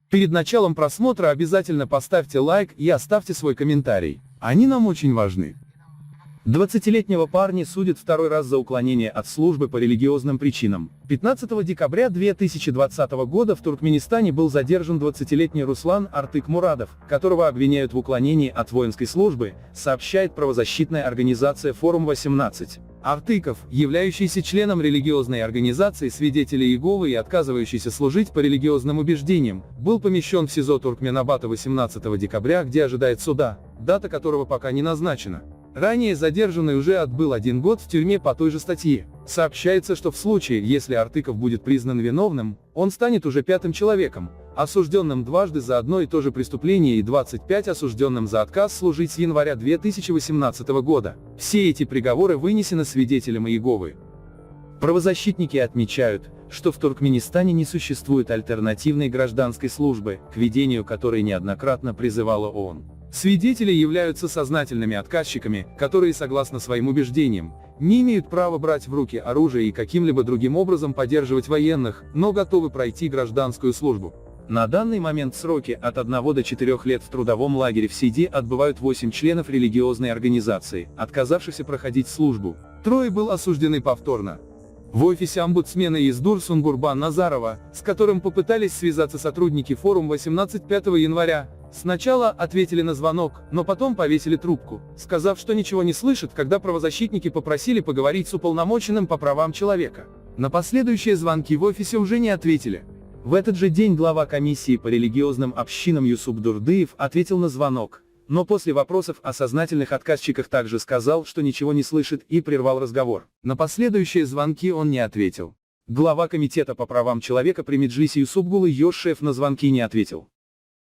Перед началом просмотра обязательно поставьте лайк и оставьте свой комментарий. Они нам очень важны. 20-летнего парня судят второй раз за уклонение от службы по религиозным причинам. 15 декабря 2020 года в Туркменистане был задержан 20-летний Руслан Артык Мурадов, которого обвиняют в уклонении от воинской службы, сообщает правозащитная организация «Форум-18». Артыков, являющийся членом религиозной организации «Свидетели Иеговы» и отказывающийся служить по религиозным убеждениям, был помещен в СИЗО Туркменабата 18 декабря, где ожидает суда, дата которого пока не назначена. Ранее задержанный уже отбыл 1 год в тюрьме по той же статье. Сообщается, что в случае, если Артыков будет признан виновным, он станет уже 5-м человеком, осужденным дважды за одно и то же преступление, и 25 осужденным за отказ служить с января 2018 года. Все эти приговоры вынесены свидетелем Иеговы. Правозащитники отмечают, что в Туркменистане не существует альтернативной гражданской службы, к ведению которой неоднократно призывала ООН. Свидетели являются сознательными отказчиками, которые, согласно своим убеждениям, не имеют права брать в руки оружие и каким-либо другим образом поддерживать военных, но готовы пройти гражданскую службу. На данный момент сроки от 1 до 4 лет в трудовом лагере в Сиди отбывают 8 членов религиозной организации, отказавшихся проходить службу. 3 были осуждены повторно. В офисе омбудсмена Издур Сунгурбан Назарова, с которым попытались связаться сотрудники «Форум-18» 5 января, сначала ответили на звонок, но потом повесили трубку, сказав, что ничего не слышат, когда правозащитники попросили поговорить с уполномоченным по правам человека. На последующие звонки в офисе уже не ответили. В этот же день глава комиссии по религиозным общинам Юсуп Дурдыев ответил на звонок, но после вопросов о сознательных отказчиках также сказал, что ничего не слышит, и прервал разговор. На последующие звонки он не ответил. Глава комитета по правам человека при Меджлисе Юсупгул Йошев на звонки не ответил.